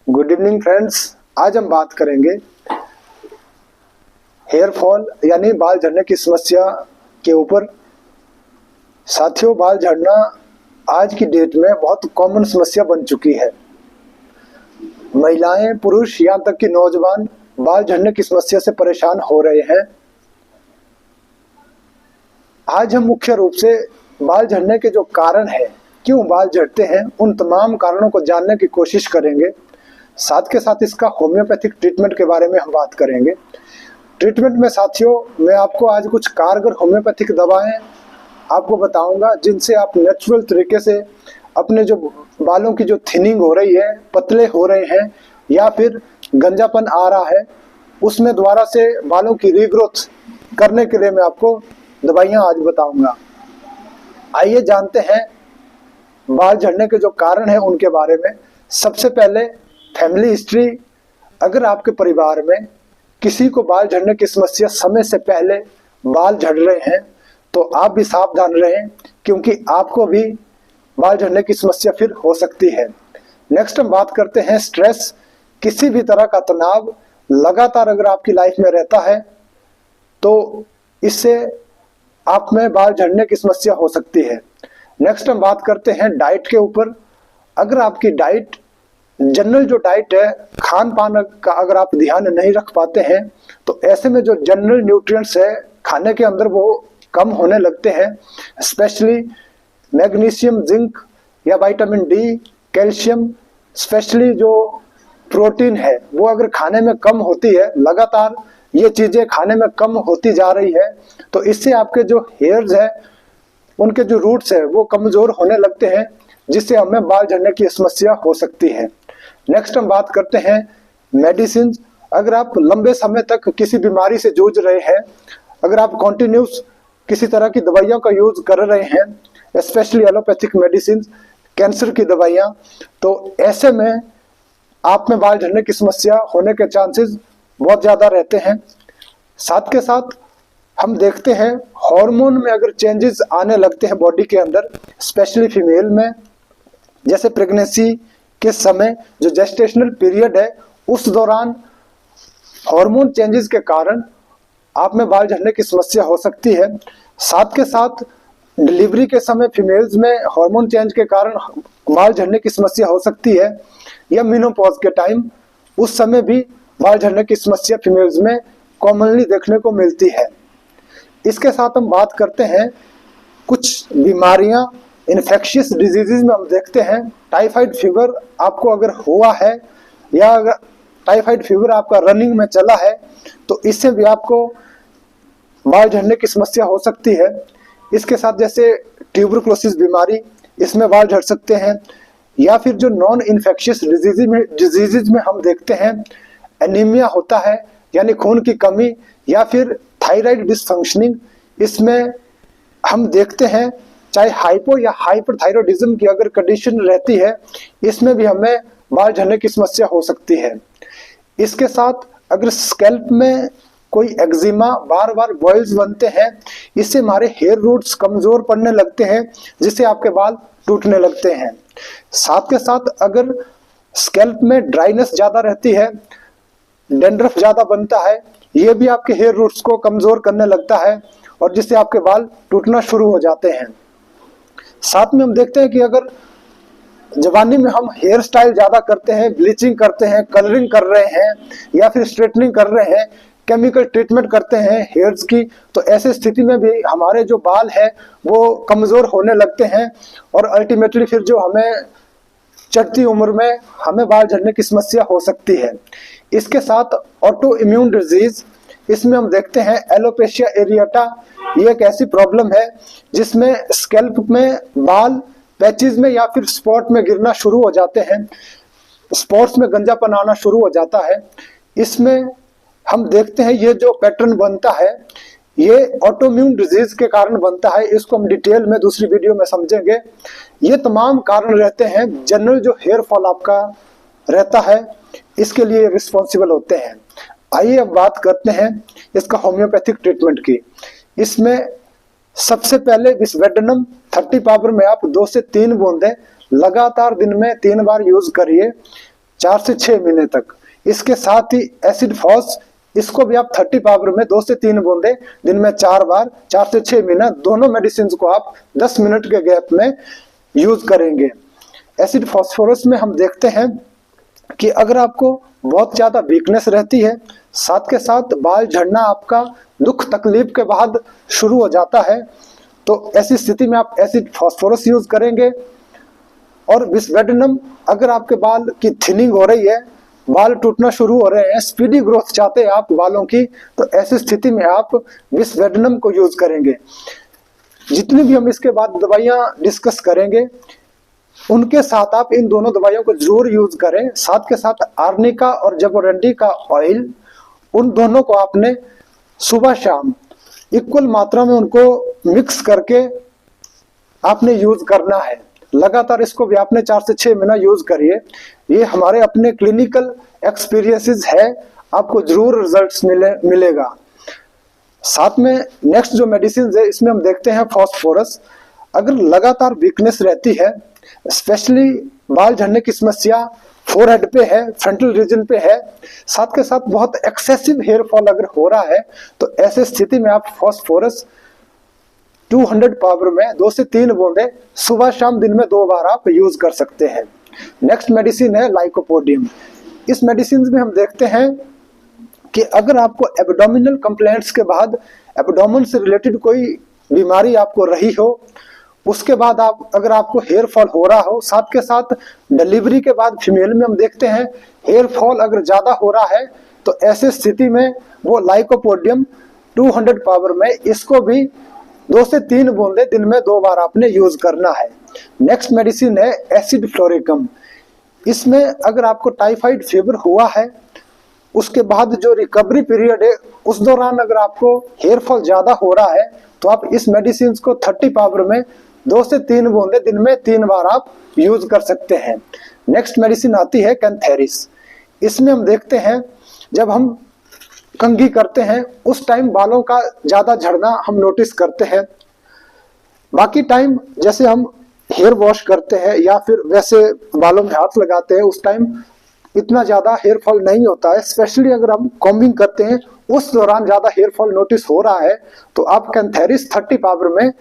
Good evening friends. आज हम बात करेंगे हेयर फॉल यानी बाल झड़ने की समस्या के ऊपर। साथियों, बाल झड़ना आज की डेट में बहुत कॉमन समस्या बन चुकी है। महिलाएं, पुरुष, यहाँ तक कि नौजवान बाल झड़ने की समस्या से परेशान हो रहे हैं। आज हम मुख्य रूप से बाल झड़ने के जो कारण है, क्यों बाल झड़ते हैं, उन तमाम कारणों को जानने की कोशिश करेंगे। साथ के साथ इसका होम्योपैथिक ट्रीटमेंट के बारे में हम बात करेंगे। ट्रीटमेंट में साथियों, मैं आपको आज कुछ कारगर होम्योपैथिक दवाएं आपको बताऊंगा, जिनसे आप नेचुरल तरीके से अपने जो बालों की जो थिनिंग हो रही है, पतले हो रहे हैं या फिर गंजापन आ रहा है, उसमें दोबारा से बालों की रीग्रोथ करने के लिए मैं आपको दवाइयां आज बताऊंगा। आइए जानते हैं बाल झड़ने के जो कारण है उनके बारे में। सबसे पहले फैमिली हिस्ट्री। अगर आपके परिवार में किसी को बाल झड़ने की समस्या समय से पहले बाल झड़ रहे हैं तो आप भी सावधान रहें, क्योंकि आपको भी बाल झड़ने की समस्या फिर हो सकती है। नेक्स्ट हम बात करते हैं स्ट्रेस। किसी भी तरह का तनाव लगातार अगर आपकी लाइफ में रहता है तो इससे आप में बाल झड़ने की समस्या हो सकती है। नेक्स्ट हम बात करते हैं डाइट के ऊपर। अगर आपकी डाइट, जनरल जो डाइट है, खान पान का अगर आप ध्यान नहीं रख पाते हैं तो ऐसे में जो जनरल न्यूट्रिएंट्स है खाने के अंदर वो कम होने लगते हैं। स्पेशली मैग्नीशियम, जिंक या विटामिन डी, कैल्शियम, स्पेशली जो प्रोटीन है वो अगर खाने में कम होती है, लगातार ये चीजें खाने में कम होती जा रही है, तो इससे आपके जो हेयर्स है उनके जो रूट्स है वो कमजोर होने लगते हैं, जिससे हमें बाल झड़ने की समस्या हो सकती है। नेक्स्ट हम बात करते हैं मेडिसिन। अगर आप लंबे समय तक किसी बीमारी से जूझ रहे हैं, अगर आप कॉन्टिन्यूस किसी तरह की दवाइयों का यूज कर रहे हैं, स्पेशली एलोपैथिक मेडिसिन, कैंसर की दवाइयां, तो ऐसे में आप में बाल झड़ने की समस्या होने के चांसेस बहुत ज्यादा रहते हैं। साथ के साथ हम देखते हैं हार्मोन में अगर चेंजेस आने लगते हैं बॉडी के अंदर, स्पेशली फीमेल में, जैसे प्रेगनेंसी के समय जो जेस्टेशनल पीरियड है उस दौरान हार्मोन चेंजेस के कारण आप में बाल झड़ने की समस्या हो सकती है। साथ के साथ डिलीवरी के समय फीमेल्स में हार्मोन चेंज के कारण बाल झड़ने की समस्या हो सकती है, या मेनोपॉज के टाइम, उस समय भी बाल झड़ने की समस्या फीमेल्स में कॉमनली देखने को मिलती है। इसके साथ हम बात करते हैं कुछ बीमारियां, इन्फेक्शियस डिजीजेज में हम देखते हैं टाइफाइड फीवर आपको अगर हुआ है, या अगर टाइफाइड फीवर आपका रनिंग में चला है, तो इससे भी आपको बाल झड़ने की समस्या हो सकती है। इसके साथ जैसे ट्यूबरकुलोसिस बीमारी, इसमें बाल झड़ सकते हैं। या फिर जो नॉन इन्फेक्शियस डिजीजेज में हम देखते हैं एनीमिया होता है, यानी खून की कमी, या फिर थायराइड डिसफंक्शनिंग, इसमें हम देखते हैं चाहे हाइपो या हाइपरथायरॉयडिज्म की अगर कंडीशन रहती है, इसमें भी हमें बाल झड़ने की समस्या हो सकती है। इसके साथ अगर स्कैल्प में कोई एक्जिमा, बार बार बॉयल्स बनते हैं, इससे हमारे हेयर रूट्स कमजोर पड़ने लगते हैं, जिससे आपके बाल टूटने लगते हैं। साथ के साथ अगर स्कैल्प में ड्राइनेस ज्यादा रहती है, डैंड्रफ ज्यादा बनता है, ये भी आपके हेयर रूट्स को कमजोर करने लगता है और जिससे आपके बाल टूटना शुरू हो जाते हैं। साथ में हम देखते हैं कि अगर जवानी में हम हेयर स्टाइल ज्यादा करते हैं, ब्लीचिंग करते हैं, कलरिंग कर रहे हैं, या फिर स्ट्रेटनिंग कर रहे हैं, केमिकल ट्रीटमेंट करते हैं हेयर्स की, तो ऐसी स्थिति में भी हमारे जो बाल है वो कमजोर होने लगते हैं और अल्टीमेटली फिर जो हमें चढ़ती उम्र में हमें बाल झड़ने की समस्या हो सकती है। इसके साथ ऑटो इम्यून डिजीज, इसमें हम देखते हैं एलोपेशिया एरिएटा, ये एक ऐसी प्रॉब्लम है जिसमें स्कैल्प में बाल पैचेस में या फिर स्पॉट में गिरना शुरू हो जाते हैं, स्पॉट्स में गंजापन आना शुरू हो जाता है। इसमें हम देखते हैं ये जो पैटर्न बनता है ये ऑटोइम्यून डिजीज के कारण बनता है, इसको हम डिटेल में दूसरी वीडियो में समझेंगे। ये तमाम कारण रहते हैं, जनरल जो हेयर फॉल आपका रहता है इसके लिए रिस्पॉन्सिबल होते हैं। आइए अब बात करते हैं इसका होम्योपैथिक ट्रीटमेंट की। इसमें सबसे पहले विस्वेडनम 30 पावर में आप 2 से 3 बूंदें लगातार दिन में 3 बार यूज करिए। 4 से 6 महीने तक। इसके साथ ही एसिड फॉस, इसको भी आप 30 पावर में 2 से 3 बूंदे दिन में 4 बार 4 से 6 महीना, दोनों मेडिसिन को आप 10 मिनट के गैप में यूज करेंगे। एसिड फॉस्फोरस में हम देखते हैं कि अगर आपको बहुत ज्यादा वीकनेस रहती है, साथ के साथ बाल झड़ना आपका दुख तकलीफ के बाद शुरू हो जाता है, तो ऐसी स्थिति में आप एसिड फॉस्फोरस यूज करेंगे। और बिस्वेडिनम, अगर आपके बाल की थिनिंग हो रही है, बाल टूटना शुरू हो रहे हैं, स्पीडी ग्रोथ चाहते हैं आप बालों की, तो ऐसी स्थिति में आप बिस्वेडिनम को यूज करेंगे। जितनी भी हम इसके बाद दवाइयां डिस्कस करेंगे, उनके साथ आप इन दोनों दवाइयों को जरूर यूज करें। साथ के साथ आर्निका और जबोरंडी का ऑयल, उन दोनों को आपने सुबह शाम इक्वल मात्रा में उनको मिक्स करके आपने यूज करना है। लगातार इसको भी आपने 4 से 6 महीना यूज करिए। ये हमारे अपने क्लिनिकल एक्सपीरियंसेस है, आपको जरूर रिजल्ट्स मिलेगा। साथ में नेक्स्ट जो मेडिसिन है, इसमें हम देखते हैं फॉस्फोरस। अगर लगातार वीकनेस रहती है, स्पेशली बाल झड़ने की समस्या फोरहेड पे है, फ्रंटल रीजन पे है, साथ के साथ बहुत एक्सेसिव हेयर फॉल अगर हो रहा है, तो ऐसे स्थिति में आप फॉस्फोरस 200 पावर में 2 से 3 बूंदे सुबह शाम दिन में 2 बार आप यूज कर सकते हैं। नेक्स्ट मेडिसिन है लाइकोपोडियम। इस मेडिसिन में हम देखते हैं कि अगर आपको एब्डोमिनल कंप्लेंट्स के बाद, एब्डोमेन से रिलेटेड कोई बीमारी आपको रही हो, उसके बाद आप अगर आपको हेयर फॉल हो रहा हो, साथ के साथ डिलीवरी के बाद फीमेल में हम देखते हैं हेयर फॉल अगर ज्यादा हो रहा है, तो ऐसे स्थिति में वो लाइकोपोडियम 200 पावर में, इसको भी 2 से 3 बूंदे दिन में 2 बार आपने यूज करना है। नेक्स्ट मेडिसिन है एसिड फ्लोरिकम। इसमें अगर आपको टाइफाइड फीवर हुआ है, उसके बाद जो रिकवरी पीरियड है, उस दौरान अगर आपको हेयर फॉल ज्यादा हो रहा है, तो आप इस मेडिसिन को 30 पावर में 2 से 3 बूंदे दिन में 3 बार आप यूज कर सकते हैं। नेक्स्ट मेडिसिन आती है कैंथेरिस। इसमें हम देखते हैं जब हम कंघी करते हैं, उस टाइम बालों का ज्यादा झड़ना हम नोटिस करते हैं। बाकी टाइम जैसे हम हेयर वॉश करते हैं या फिर वैसे बालों में हाथ लगाते हैं, उस टाइम इतना ज्यादा हेयर फॉल नहीं होता है। स्पेशली अगर हम कॉम्बिंग करते हैं, उस दौरान ज्यादा हेयर फॉल नोटिस हो रहा है, तो आप कैंथेरिस 30 पावर में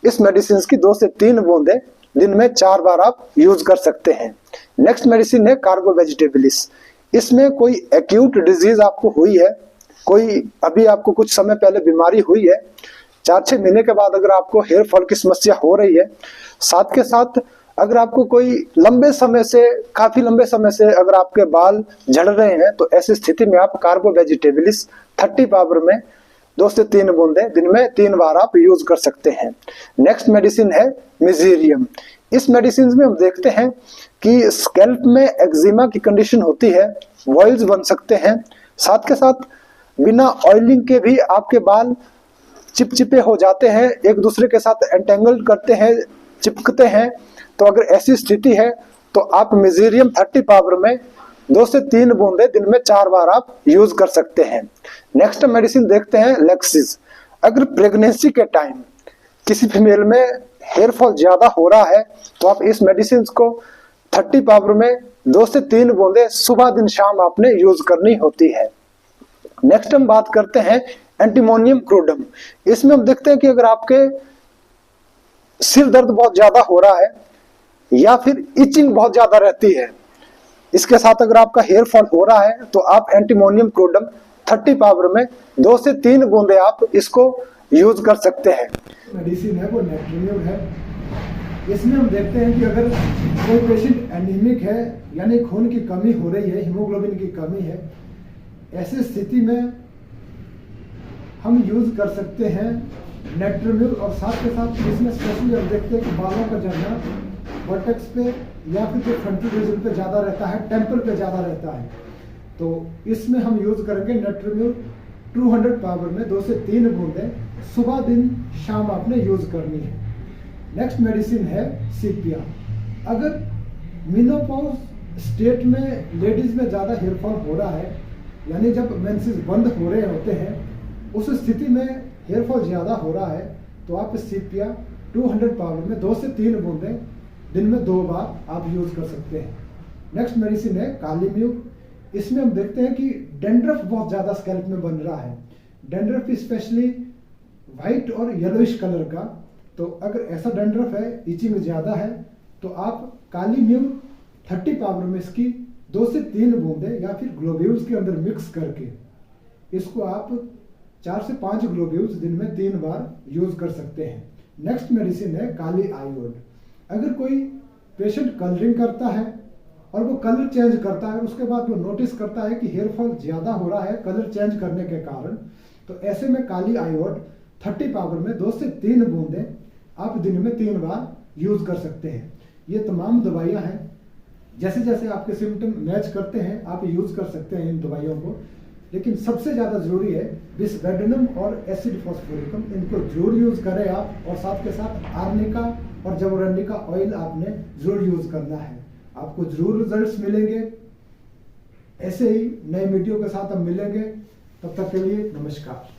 इस मेडिसिन की 2 से 3 बूंदे दिन में 4 बार आप यूज कर सकते हैं। नेक्स्ट मेडिसिन है कार्बो वेजिटेबलिस। इसमें कोई एक्यूट डिजीज आपको हुई है, कोई अभी आपको कुछ समय पहले बीमारी हुई है, 4-6 महीने के बाद अगर आपको हेयर फॉल की समस्या हो रही है, साथ के साथ अगर आपको कोई काफी लंबे समय से अगर आपके बाल झड़ रहे हैं, तो ऐसी स्थिति में आप कार्बो वेजिटेबलिस 30 पावर में 2 से 3 बूंदे दिन में 3 बार आप यूज कर सकते हैं। नेक्स्ट मेडिसिन है मिजीरियम। इस मेडिसिन में हम देखते हैं कि स्कैल्प में एक्जिमा की कंडीशन होती है, बॉइल्स बन सकते हैं, साथ के साथ बिना ऑयलिंग के भी आपके बाल चिपचिपे हो जाते हैं, एक दूसरे के साथ एंटेंगल करते हैं, चिपकते हैं। तो अगर ऐसी स्थिति है, तो आप मिजीरियम 30 पावर में 2 से 3 बूंदे दिन में 4 बार आप यूज कर सकते हैं। नेक्स्ट मेडिसिन देखते हैं लेक्सिस। अगर प्रेगनेंसी के टाइम किसी फीमेल में हेयर फॉल ज्यादा हो रहा है, तो आप इस मेडिसिन को 30 पावर में 2 से 3 बूंदे सुबह दिन शाम आपने यूज करनी होती है। नेक्स्ट हम बात करते हैं एंटीमोनियम क्रूडम। इसमें हम देखते हैं कि अगर आपके सिर दर्द बहुत ज्यादा हो रहा है या फिर इचिंग बहुत ज्यादा रहती है, इसके साथ अगर आपका हेयर फॉल हो रहा है, तो आप एंटीमोनियम क्रूडम 30 पावर में 2 से 3 बूंदे आप इसको यूज कर सकते हैं। मेडिसिन है वो नेट्रियम है। इसमें हम देखते हैं कि अगर कोई पेशेंट एनीमिक है, यानी खून की कमी हो रही है, हीमोग्लोबिन की कमी है, ऐसी स्थिति में हम यूज कर सकते हैं नेट्रिम्यूल। और साथ के साथ इसमें स्पेशली हम देखते हैं कि बालों का झड़ना वर्टेक्स पे या फिर जो फ्रंटल रीजन पे ज़्यादा रहता है, टेम्पल पे ज़्यादा रहता है, तो इसमें हम यूज करेंगे नेट्रिम्यूल 200 पावर में 2 से 3 बूंदे सुबह दिन शाम आपने यूज करनी है। नेक्स्ट मेडिसिन है सीपिया। अगर मेनोपॉज स्टेट में लेडीज में ज़्यादा हेयर फॉल हो रहा है, यानी जब मेंसेस बंद हो रहे होते हैं, उस स्थिति में हेयर फॉल ज़्यादा हो रहा है, तो आप सीपिया 200 पावर में 2 से 3 बूंदे दिन में 2 बार आप यूज कर सकते हैं। नेक्स्ट मेडिसिन है काली म्यूग। इसमें हम देखते हैं कि डेंड्रफ बहुत ज़्यादा स्कैल्प में बन रहा है, डेंड्रफ स्पेशली वाइट और येलोइश कलर का। तो अगर ऐसा डेंड्रफ है, इचिंग ज़्यादा है, तो आप काली म्यूग 30 पावर में इसकी 2 से 3 बूंदे या फिर ग्लोब्यूल्स के अंदर मिक्स करके इसको आप 4 से 5 ग्लोब्यूल्स दिन में 3 बार यूज कर सकते हैं। नेक्स्ट मेडिसिन है काली आयोड। अगर कोई पेशेंट कलरिंग करता है और वो कलर चेंज करता है, उसके बाद वो नोटिस करता है कि हेयर फॉल ज़्यादा हो रहा है कलर चेंज करने के कारण, तो ऐसे में काली आयोड 30 पावर में 2 से 3 बूंदे आप दिन में 3 बार यूज कर सकते हैं। ये तमाम दवाइयाँ हैं, जैसे जैसे आपके सिम्टम मैच करते हैं आप यूज कर सकते हैं इन दवाइयों को। लेकिन सबसे ज़्यादा जरूरी है बिस्बेडिनम और एसिड फॉस्फोरिकम, इनको जरूर यूज करें आप, और साथ के साथ आर्निका और जवरंडी का ऑयल आपने जरूर यूज करना है। आपको जरूर रिजल्ट्स मिलेंगे। ऐसे ही नए वीडियो के साथ हम मिलेंगे, तब तक के लिए नमस्कार।